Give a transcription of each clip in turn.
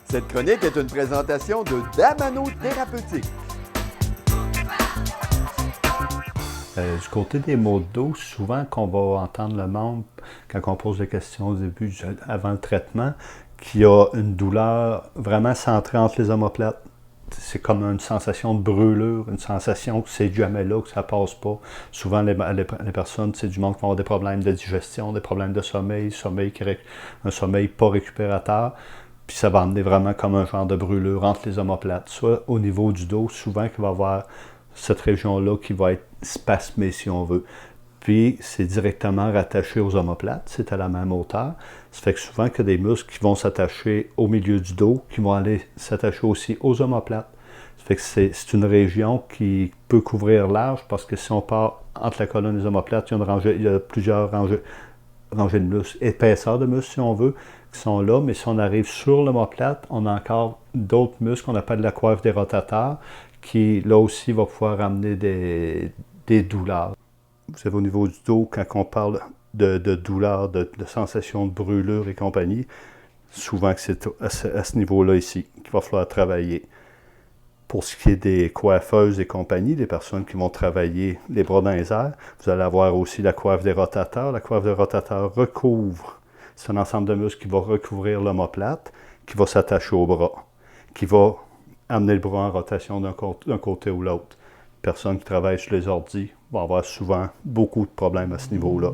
Cette chronique est une présentation de Damano Thérapeutique. Du côté des maux de dos, souvent qu'on va entendre le monde, quand on pose des questions au début, avant le traitement, qu'il y a une douleur vraiment centrée entre les omoplates. C'est comme une sensation de brûlure, une sensation que c'est jamais là, que ça passe pas. Souvent, les personnes, c'est du monde qui vont avoir des problèmes de digestion, des problèmes de sommeil, un sommeil pas récupérateur. Puis ça va amener vraiment comme un genre de brûlure entre les omoplates. Soit au niveau du dos, souvent qu'il va y avoir cette région-là qui va être spasmée, si on veut. Puis c'est directement rattaché aux omoplates, c'est à la même hauteur. Ça fait que souvent qu'il y a des muscles qui vont s'attacher au milieu du dos, qui vont aller s'attacher aussi aux omoplates. Ça fait que c'est une région qui peut couvrir large, parce que si on part entre la colonne et les omoplates, il y a plusieurs rangées de muscles, épaisseurs de muscles si on veut, qui sont là, mais si on arrive sur l'omoplate, on a encore d'autres muscles qu'on appelle la coiffe des rotateurs, qui là aussi va pouvoir amener des douleurs. Vous savez, au niveau du dos, quand on parle de douleur, de sensation de brûlure et compagnie, souvent que c'est à ce niveau-là ici qu'il va falloir travailler. Pour ce qui est des coiffeuses et compagnie, des personnes qui vont travailler les bras dans les airs, vous allez avoir aussi la coiffe des rotateurs. La coiffe des rotateurs recouvre, c'est un ensemble de muscles qui va recouvrir l'omoplate, qui va s'attacher au bras, qui va amener le bras en rotation d'un côté ou l'autre. Les personnes qui travaillent sur les ordis vont avoir souvent beaucoup de problèmes à ce niveau-là.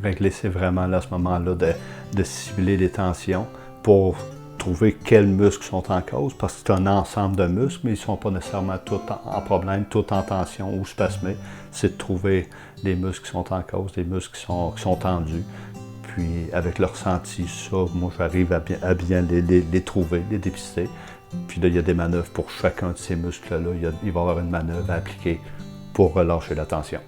Régler, c'est vraiment là, à ce moment-là, de cibler les tensions pour trouver quels muscles sont en cause, parce que c'est un ensemble de muscles, mais ils ne sont pas nécessairement tous en problème, tous en tension ou spasmés. C'est de trouver les muscles qui sont en cause, les muscles qui sont tendus. Puis, avec le ressenti, ça, moi, j'arrive à bien les trouver, les dépister. Puis là, il y a des manœuvres pour chacun de ces muscles-là. Il va y avoir une manœuvre à appliquer pour relâcher la tension.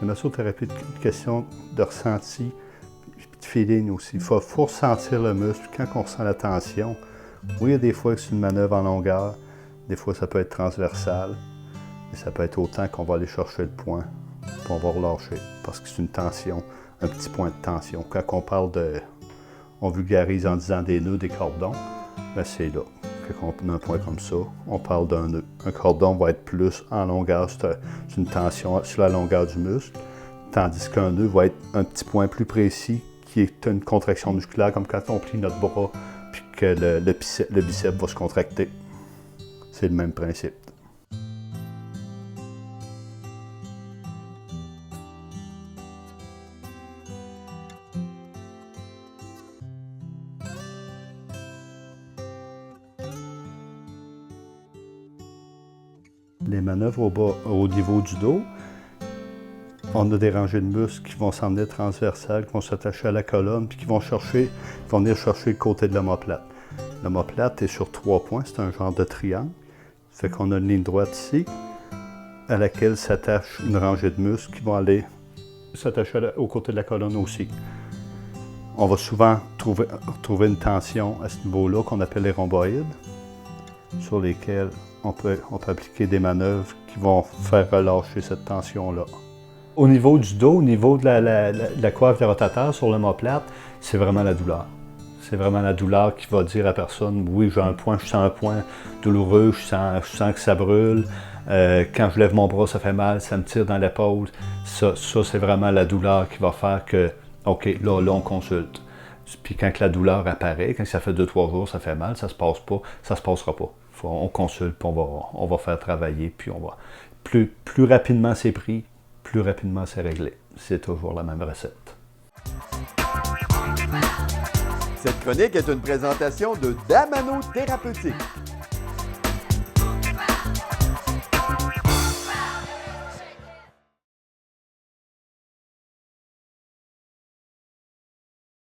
La massothérapie, c'est une question de ressenti et de feeling aussi. Il faut ressentir le muscle quand on ressent la tension. Oui, il y a des fois que c'est une manœuvre en longueur, des fois ça peut être transversal, mais ça peut être autant qu'on va aller chercher le point, puis on va relâcher, parce que c'est une tension, un petit point de tension. Quand on parle on vulgarise en disant des nœuds, des cordons, ben c'est là. Quand on a un point comme ça, on parle d'un nœud. Un cordon va être plus en longueur, c'est une tension sur la longueur du muscle, tandis qu'un nœud va être un petit point plus précis, qui est une contraction musculaire, comme quand on plie notre bras, puis que le biceps va se contracter. C'est le même principe. Les manœuvres au niveau du dos, on a des rangées de muscles qui vont s'emmener transversales, qui vont s'attacher à la colonne, puis qui vont venir chercher le côté de l'omoplate. L'omoplate est sur 3 points, c'est un genre de triangle. Ça fait qu'on a une ligne droite ici, à laquelle s'attache une rangée de muscles qui vont aller s'attacher au côté de la colonne aussi. On va souvent trouver une tension à ce niveau-là qu'on appelle les rhomboïdes, sur lesquels on peut appliquer des manœuvres qui vont faire relâcher cette tension-là. Au niveau du dos, au niveau de la coiffe des rotateurs sur l'omoplate, c'est vraiment la douleur. C'est vraiment la douleur qui va dire à la personne, oui, je sens un point douloureux, je sens que ça brûle. Quand je lève mon bras, ça fait mal, ça me tire dans l'épaule. Ça c'est vraiment la douleur qui va faire que, OK, là on consulte. Puis quand la douleur apparaît, quand ça fait 2-3 jours, ça fait mal, ça se passera pas. On consulte, puis on va faire travailler, puis on va... Plus rapidement c'est pris, plus rapidement c'est réglé. C'est toujours la même recette. Cette chronique est une présentation de Damano Thérapeutique.